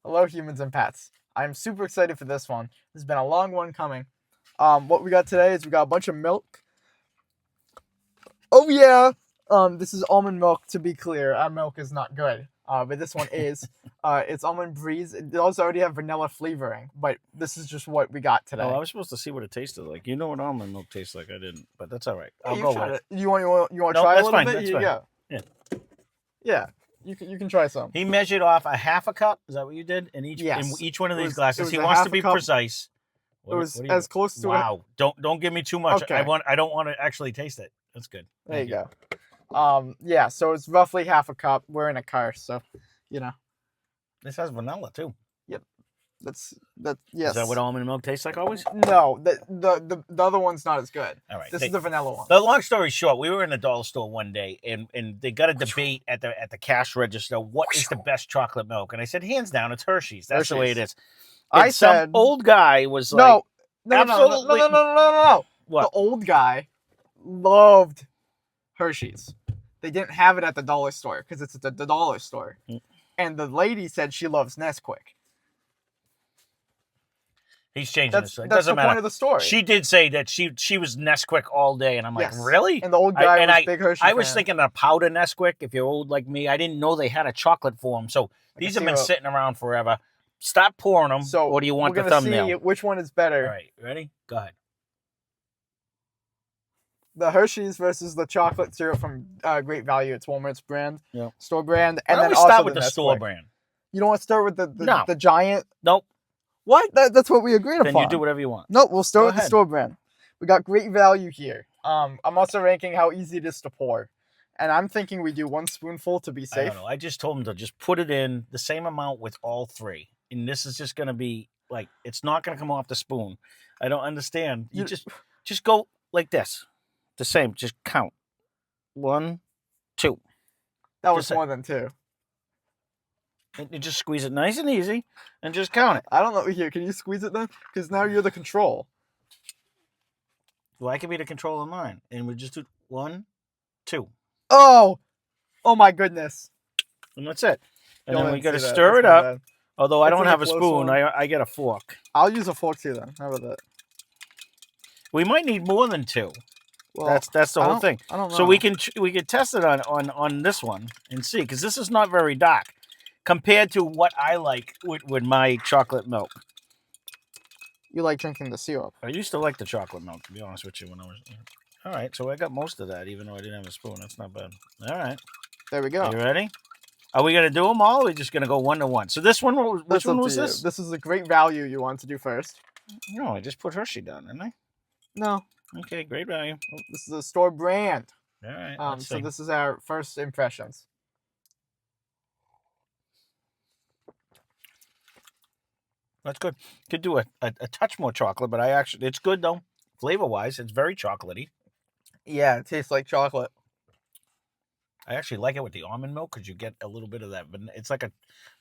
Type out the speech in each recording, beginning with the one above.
Hello, humans and pets. I'm super excited for this one. This has been a long one coming. What we got today is we got a bunch of milk. Oh yeah. This is almond milk. To be clear, our milk is not good. But this one is. It's almond breeze. It does already have vanilla flavoring, but this is just what we got today. Oh, I was supposed to see what it tasted like. You know what almond milk tastes like. I didn't, but that's all right. I'll You go tried with it. You want to No, try a that's little fine. bit? That's Here you fine. go. Yeah. Yeah. You can try some. He measured off a half a cup. Is that what you did? In Yes. each one of It these was- it glasses. was He a wants half to a be cup. precise. It was What do you as do? close to it. Wow. Don't give me too much. Okay. I don't want to actually taste it. That's good. There Thank you go. Yeah, so it's roughly half a cup. We're in a car, so you know. This has vanilla too. Yes. Is that what almond milk tastes like always? No, the other one's not as good. All right. This is the vanilla one. The long story short, we were in a dollar store one day, and they got a debate at the cash register. What is the best chocolate milk? And I said, hands down, it's Hershey's. That's the way it is. And I said some old guy was like, no, absolutely. no. What? The old guy loved Hershey's. They didn't have it at the dollar store because it's at the dollar store. Mm. And the lady said she loves Nesquik. He's changing That's this. It the doesn't matter. point of the story. She did say that she was Nesquik all day, and I'm like, Yes. really? And the old guy was big Hershey I was fan. thinking a powder Nesquik. If you're old like me, I didn't know they had a chocolate form. So these have been sitting around forever. Stop pouring them. So or do you want the we're gonna thumbnail? see which one is better. All right, ready? Go ahead. The Hershey's versus the chocolate syrup from Great Value. It's Walmart's brand, Yeah. store brand, Why and don't then we also start with the Nesquik. store brand? You don't want to start with No. the giant. Nope. What? That's what we agreed Then upon. you do whatever you want. No, we'll start Go with the ahead. store brand. We got Great Value here. I'm also ranking how easy it is to pour, and I'm thinking we do 1 spoonful to be I safe. don't know. I just told him to just put it in the same amount with all three, and this is just going to be like it's not going to come off the spoon. I don't understand. You just go like this, the same. Just count 1, 2. That was Just more than 2. And you just squeeze it nice and easy, and just count it. I don't know. Here, can you squeeze it then? Because now you're the control. Well, I can be the control of mine, and we just do 1, 2, Oh my goodness. and that's it. And Don't then we even got to see that. stir That's it my up. bad. Although I That's don't like have a a close spoon, one. I get a fork. I'll use a fork too then. How about that? We might need more than 2. Well, That's the I whole don't- thing. I don't know. So we can test it on this one and see, because this is not very dark compared to what I like with my chocolate milk. You like drinking the syrup. I used to like the chocolate milk, to be honest with you, when I was. All right, so I got most of that, even though I didn't have a spoon. That's not bad. All right, There we go. you ready? Are we gonna do them all? Or are we just gonna go 1 to 1? So this one, which That's one up to was you. this? This is the Great Value you want to do first. No, I just put Hershey down, didn't I? No, Okay, great value. this is a store brand. All right. Let's So see. this is our first impressions. That's good. Could do a touch more chocolate, but it's good though. Flavor wise, it's very chocolatey. Yeah, it tastes like chocolate. I actually like it with the almond milk because you get a little bit of that. It's like a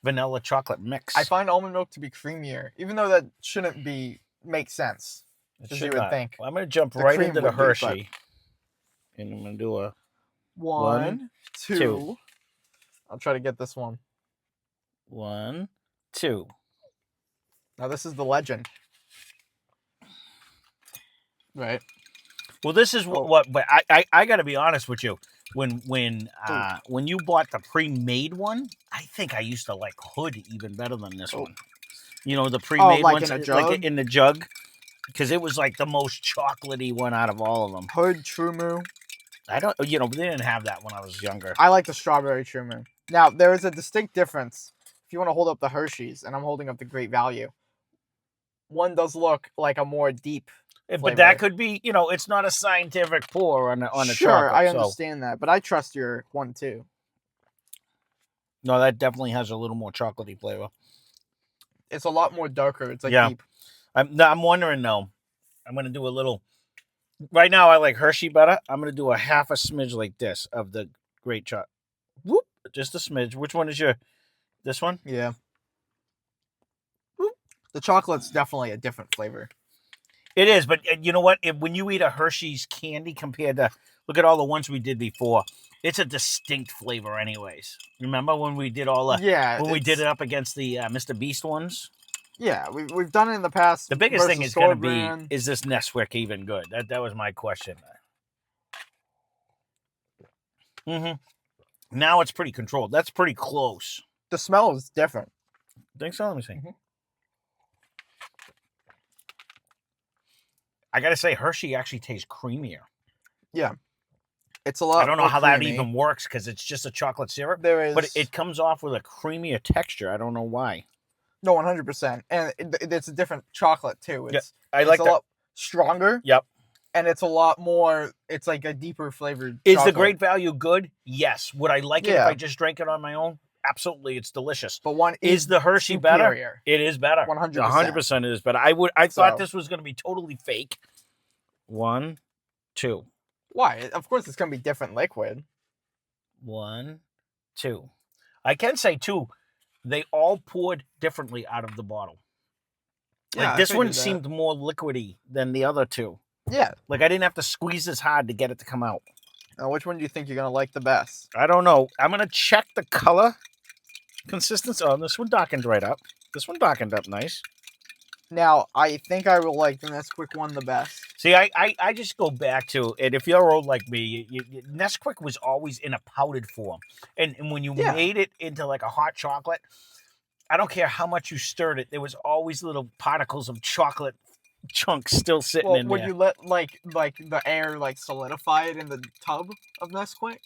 vanilla chocolate mix. I find almond milk to be creamier, even though that shouldn't make sense. It as should you would not. think. Well, I'm going to jump The right cream into the would be, but- Hershey. And I'm going to do a 1, 2. 2. I'll try to get this one. 1, 2. Now this is the legend. Right. Well, this is what but I got to be honest with you. When you bought the pre-made one, I think I used to like Hood even better than this one. You know, the pre-made like ones, in a jug? like in the jug, because it was like the most chocolatey one out of all of them. Hood True Moo. I don't, they didn't have that when I was younger. I like the strawberry True Moo. Now there is a distinct difference. If you want to hold up the Hershey's, and I'm holding up the Great Value, one does look like a more deep. But flavor. that could be, it's not a scientific pour on the Sure, chocolate. I so- understand that, but I trust your one too. No, that definitely has a little more chocolatey flavor. It's a lot more darker. It's like Yeah. deep. I'm wondering though. I'm gonna do a little. Right now, I like Hershey better. I'm gonna do a half a smidge like this of the great chocolate. Whoop, just a smidge. Which one is your? This one? Yeah. Whoop. The chocolate's definitely a different flavor. It is, but you know what? When you eat a Hershey's candy compared to look at all the ones we did before, It's a distinct flavor, anyways. Remember when we did all the Yeah, when we did it up against the Mr. Beast ones? Yeah, we've done it in the past. The biggest thing versus is going to store be: brand. is this Nesquik even good? That was my question. Now it's pretty controlled. That's pretty close. The smell is different. Think so? Let me see. I gotta say, Hershey actually tastes creamier. Yeah, it's a lot. I don't know more how creamy. that even works because it's just a chocolate syrup. There is, but it comes off with a creamier texture. I don't know why. No, 100%, and it's a different chocolate too. It's I like a lot stronger. Yep. And it's a lot more. It's like a deeper flavored. Is chocolate. the Great Value good? Yes. Would I like it if I just drank it on my own? Absolutely, it's delicious. But one is the Hershey superior. Better? It is better. 100%. 100% it is better. I thought this was going to be totally fake. 1, 2. Why? Of course, it's going to be different liquid. 1, 2. I can say too, they all poured differently out of the bottle. Yeah, like this one seemed more liquidy than the other two. Yeah. Like I didn't have to squeeze as hard to get it to come out. Now, which one do you think you're going to like the best? I don't know. I'm going to check the color consistency. Oh, this one darkened right up. This one darkened up nice. Now, I think I will like the Nesquik one the best. See, I just go back to, and if you're old like me, Nesquik was always in a powdered form. And when you made it into like a hot chocolate, I don't care how much you stirred it, there was always little particles of chocolate chunks still sitting in there. Would you let like the air like solidify it in the tub of Nesquik?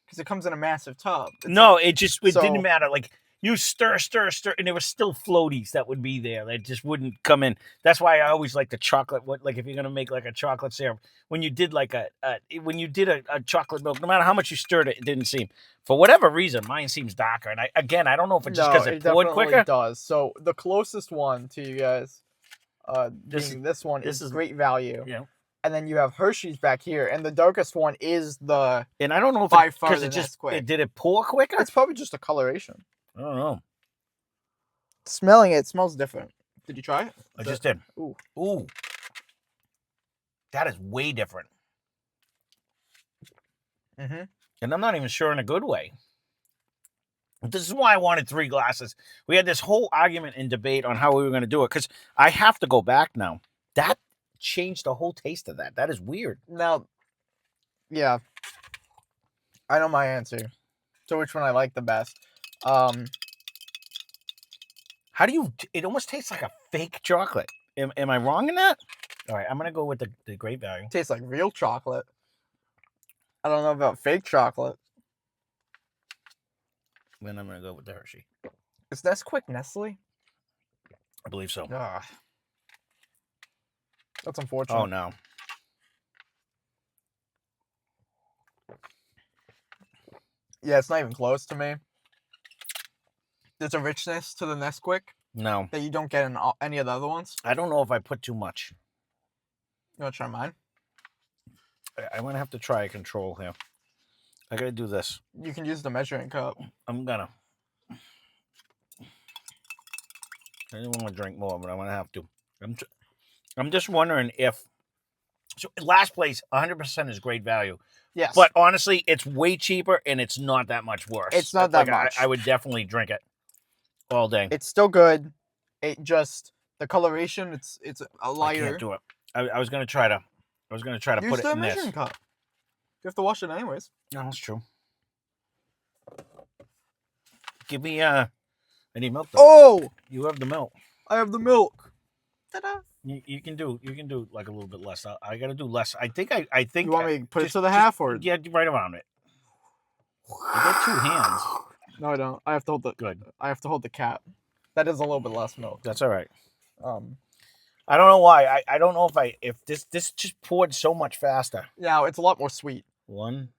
Because it comes in a massive tub. It didn't matter. Like you stir, and there were still floaties that would be there that just wouldn't come in. That's why I always like the chocolate. Like if you're gonna make like a chocolate syrup, when you did like a chocolate milk, no matter how much you stirred it, it didn't seem. For whatever reason, mine seems darker. And I don't know if it's just because it poured quicker. It does. So the closest one to you guys, this one is Great Value. Yeah. And then you have Hershey's back here, and the darkest one is the. And I don't know if because did it pour quicker? It's probably just a coloration. I don't know. Smelling it smells different. Did you try it? I just did. Ooh. That is way different. Mm-hmm. And I'm not even sure in a good way. This is why I wanted 3 glasses. We had this whole argument and debate on how we were going to do it, because I have to go back now. That changed the whole taste of that. That is weird. Now, yeah. I know my answer to which one I like the best. How do you... It almost tastes like a fake chocolate. Am I wrong in that? All right, I'm going to go with the Great Value. It tastes like real chocolate. I don't know about fake chocolate. Then I'm going to go with the Hershey. Is Nesquik Nestle? I believe so. Ugh. That's unfortunate. Oh, no. Yeah, it's not even close to me. There's a richness to the Nesquik. No. That you don't get in any of the other ones. I don't know if I put too much. You want to try mine? I'm going to have to try a control here. I got to do this. You can use the measuring cup. I'm going to. I didn't want to drink more, but I'm going to have to. I'm just wondering if... So last place, 100% is Great Value. Yes. But honestly, it's way cheaper, and it's not that much worse. It's not that much. I would definitely drink it all day. It's still good. It just... The coloration, it's a lighter. I can't do it. I was going to try to... put it in this. Use the measuring cup. You have to wash it anyways. No, that's true. Give me... I need milk, though. Oh! You have the milk. I have the milk. Ta-da! You can do like a little bit less. I got to do less. I think. You want me to put it to the half or? Yeah, right around it. I got 2 hands. No, I don't. I have to hold the. Good. I have to hold the cap. That is a little bit less milk. That's all right. I don't know why. I don't know if this just poured so much faster. Yeah, it's a lot more sweet. 1,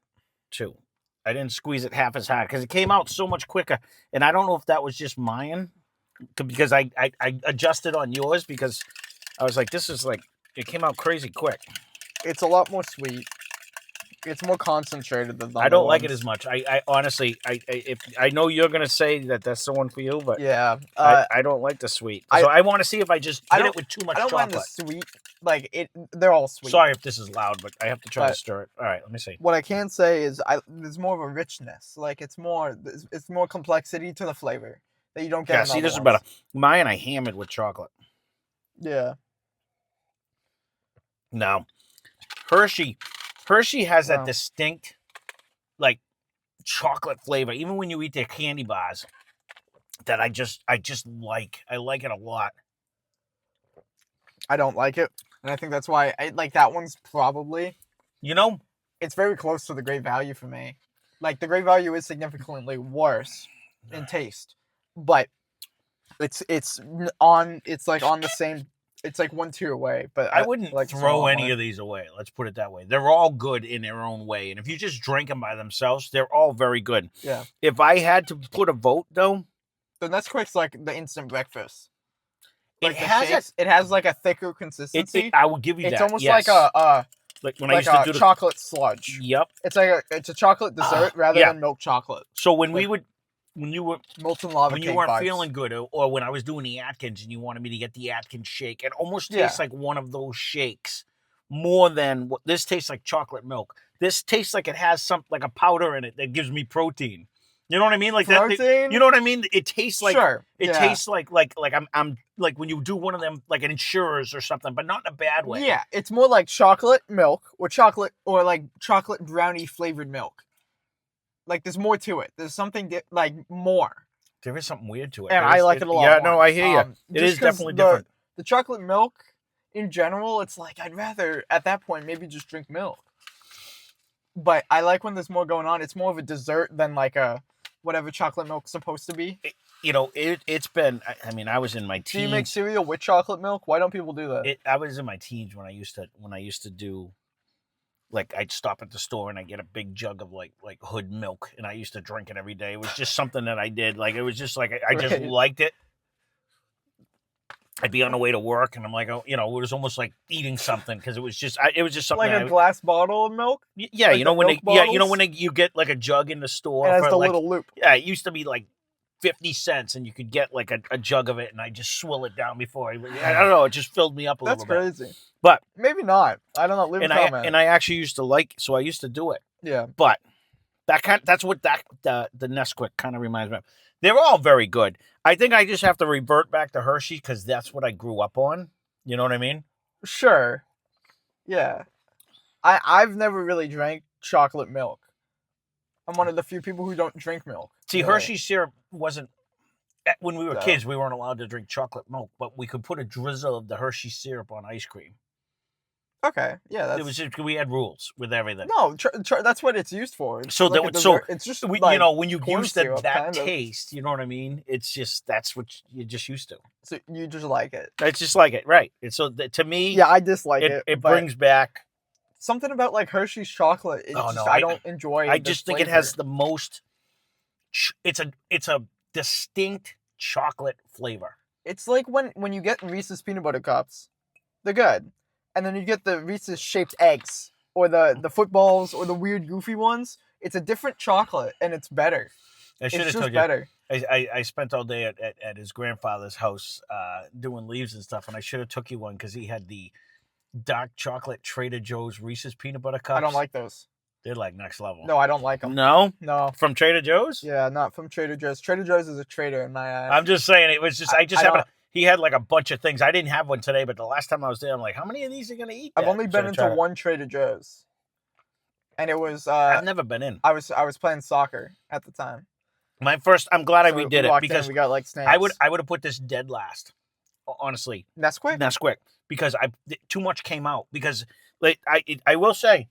2. I didn't squeeze it half as hard because it came out so much quicker, and I don't know if that was just mine, because I adjusted on yours because I was like, this is like, it came out crazy quick. It's a lot more sweet. It's more concentrated than the I don't other like it ones. as much. I honestly, if I know you're gonna say that that's the one for you, but Yeah. I don't like the sweet. So I want to see if I just I hit don't- it with too much I don't mind the chocolate. sweet. Like they're all sweet. Sorry if this is loud, but I have to try to But- stir it. All right, let me see. What I can say is there's more of a richness. Like it's more complexity to the flavor that you don't get. Yeah, in see, other this is ones. better. Mine, I hammered with chocolate. Yeah. Now, Hershey has that Wow. distinct, like, chocolate flavor. Even when you eat their candy bars, that I just like. I like it a lot. I don't like it, and I think that's why I like that one's probably. You know, It's very close to the Great Value for me. Like the Great Value is significantly worse in taste, but it's on the same. It's like 1 tier away. But I wouldn't like throw any of these away. Let's put it that way. They're all good in their own way, and if you just drink them by themselves, they're all very good. Yeah. If I had to put a vote, though, the Nesquik's like the instant breakfast. it Like the has shakes, it has like a thicker consistency. I will give you that. It's almost yes. like like when I like used to a do the chocolate sludge. Yep. It's like it's a chocolate dessert rather yeah. than milk chocolate. So when Like- you were Molten lava when cake you weren't vibes. feeling good, or when I was doing the Atkins and you wanted me to get the Atkins shake, it almost tastes like one of those shakes more than what this tastes like. Chocolate milk. This tastes like it has some like a powder in it that gives me protein. You know what I mean? Like protein? that. You know what I mean? It tastes like sure. it tastes like I'm like when you do one of them like an insurers or something, but not in a bad way. Yeah, it's more like chocolate milk or like chocolate brownie flavored milk. Like there's more to it. There's something like more. There is something weird to it. And I like it a lot. Yeah, more. no, I hear you. It is definitely different. The chocolate milk, in general, it's like I'd rather at that point maybe just drink milk. But I like when there's more going on. It's more of a dessert than like a whatever chocolate milk's supposed to be. It's been. I mean, I was in my teens. Do you make cereal with chocolate milk? Why don't people do that? I was in my teens when I used to do. Like I'd stop at the store and I'd get a big jug of like Hood milk, and I used to drink it every day. It was just something that I did. Like it was just like I just liked it. I'd be on the way to work, and I'm like, it was almost like eating something because it was just something like a glass bottle of milk. Yeah, like when you get like a jug in the store. It has for the like, little loop. Yeah, it used to be like 50 cents, and you could get like a jug of it, and I just swill it down before I don't know. It just filled me up a little bit. That's crazy. But maybe not. I don't know. Leave a comment. And I actually used to like, so I used to do it. Yeah. But that's what the Nesquik kind of reminds me of. They're all very good. I think I just have to revert back to Hershey because that's what I grew up on. You know what I mean? Sure. Yeah. I've never really drank chocolate milk. I'm one of the few people who don't drink milk. See, really. Hershey syrup wasn't. When we were kids, we weren't allowed to drink chocolate milk, but we could put a drizzle of the Hershey syrup on ice cream. Okay, yeah, that's... It was just, we had rules with everything. No, that's what it's used for. It's so like it's just when you used that taste, you know what I mean? It's just that's what you're just used to. So you just like it. It's just like it, right? And so to me, yeah, I dislike it. It brings back something about like Hershey's chocolate. I don't enjoy. I just think it has the most. It's a distinct chocolate flavor. It's like when you get Reese's peanut butter cups, they're good. And then you get the Reese's shaped eggs or the footballs or the weird goofy ones. It's a different chocolate and it's better. I should have told you. Better. I spent all day at his grandfather's house doing leaves and stuff, and I should have took you one because he had the dark chocolate Trader Joe's Reese's peanut butter cups. I don't like those. They're like next level. No, I don't like them. No? No. From Trader Joe's? Yeah, not from Trader Joe's. Trader Joe's is a traitor in my eyes. I'm just saying, it was just, he had like a bunch of things. I didn't have one today, but the last time I was there, I'm like, how many of these are you going to eat? I've only been into one Trader Joe's. And it was... I've never been in. I was playing soccer at the time. I'm glad I redid it because we got like snacks. I would have put this dead last, honestly. Nesquik? Because too much came out. Because like I will say,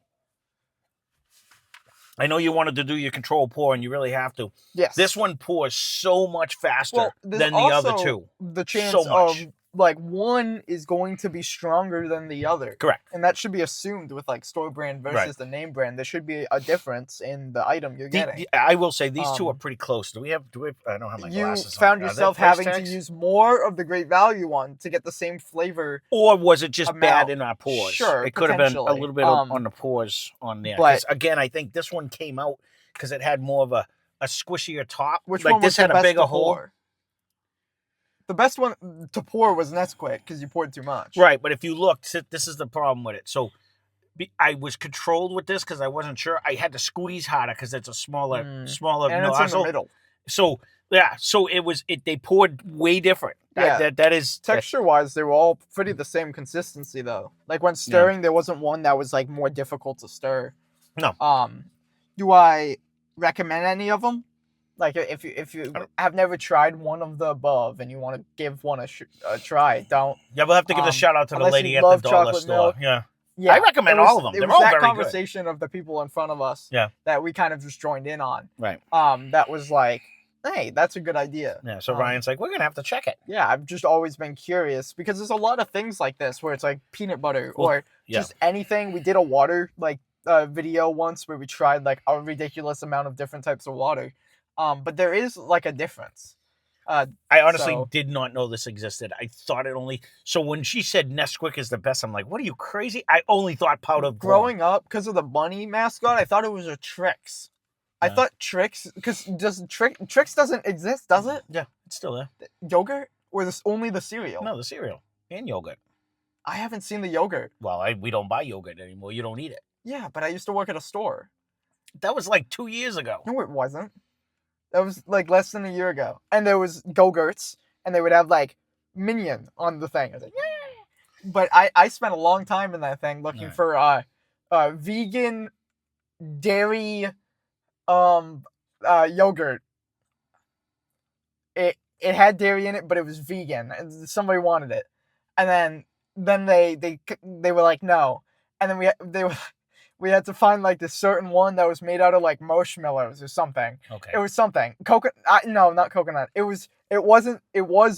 I know you wanted to do your control pour, and you really have to. Yes. This one pours so much faster than the other two. The chance so much. of like one is going to be stronger than the other. Correct. And that should be assumed with like store brand versus Right. the name brand. There should be a difference in the item you're getting. I will say these two are pretty close. Do we have? I don't have my You glasses on. found Are there yourself price having to tags? use more of the Great Value one to get the same flavor. Or was it just amount. bad in our pores? Sure, It could have been a potentially. little bit on the pores on there. But- 'Cause again, I think this one came out because it had more of a squishier top. Which like one was this had the a best bigger to hole. pour? The best one to pour was Nesquik because you poured too much. Right, but if you look, this is the problem with it. So I was controlled with this because I wasn't sure. I had to squeeze harder because it's a smaller And it's nozzle. in the middle. So yeah, so they poured way different. That is Texture-wise, they were all pretty the same consistency though. Like when stirring, there wasn't one that was like more difficult to stir. No. Do I recommend any of them? Like if you have never tried one of the above and you want to give one a try, don't. Yeah, we'll have to give a shout out to the unless lady you at the love dollar chocolate store. milk. Yeah. Yeah, I recommend all of them. It They're was all that very good. conversation of the people in front of us. Yeah. That we kind of just joined in on. Right. That was like, hey, that's a good idea. Yeah. So Ryan's like, we're gonna have to check it. Yeah, I've just always been curious because there's a lot of things like this where it's like peanut butter or just anything. We did a water video once where we tried like a ridiculous amount of different types of water. But there is like a difference. I honestly did not know this existed. I thought it only. So when she said Nesquik is the best, I'm like, what are you crazy? I only thought powder. Growing up, because of the bunny mascot, I thought it was a Trix. I thought Trix, because Trix doesn't exist, does it? Yeah, it's still there. Yogurt or only the cereal? No, the cereal and yogurt. I haven't seen the yogurt. Well, we don't buy yogurt anymore. You don't eat it. Yeah, but I used to work at a store. That was like 2 years ago. No, it wasn't. That was like less than a year ago. And there was Go-Gurts, and they would have like Minion on the thing. I was like, yeah. But I spent a long time in that thing looking for vegan dairy yogurt. It had dairy in it, but it was vegan. And somebody wanted it, and then they were like no, and then we had to find like this certain one that was made out of like marshmallows or something. Okay. It was something coconut. No, not coconut. It was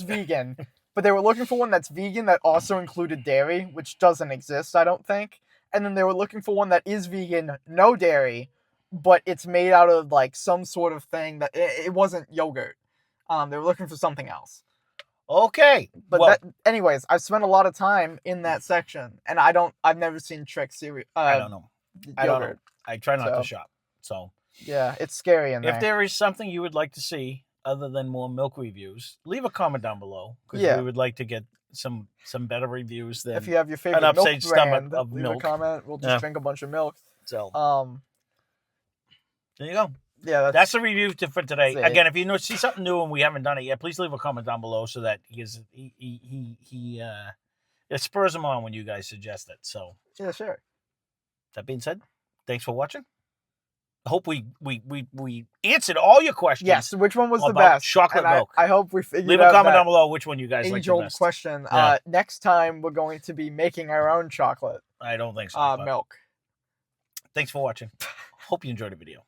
vegan, but they were looking for one that's vegan that also included dairy, which doesn't exist, I don't think. And then they were looking for one that is vegan, no dairy, but it's made out of like some sort of thing that it wasn't yogurt. They were looking for something else. Okay. But anyways, I've spent a lot of time in that section, and I've never seen Trix cereal. I don't know. I don't know. I try not to So. shop. So Yeah, it's scary in there. if there is something you would like to see other than more milk reviews, leave a comment down below because we would like to get some better reviews than if you have your favorite an milk upside stomach brand, of leave milk. a comment. We'll just drink a bunch of milk. So there you go. Yeah, That's the review for today. That's it. Again, if you see something new and we haven't done it yet, please leave a comment down below so that it spurs him on when you guys suggest it. So yeah, sure. that being said, thanks for watching. I hope we answered all your questions. Yes, which one was the about best? chocolate And milk. I hope we figured Leave out a comment that down below which one you guys like the age-old best. question. Yeah. Next time we're going to be making our own chocolate I don't think so. but milk. Thanks for watching. Hope you enjoyed the video.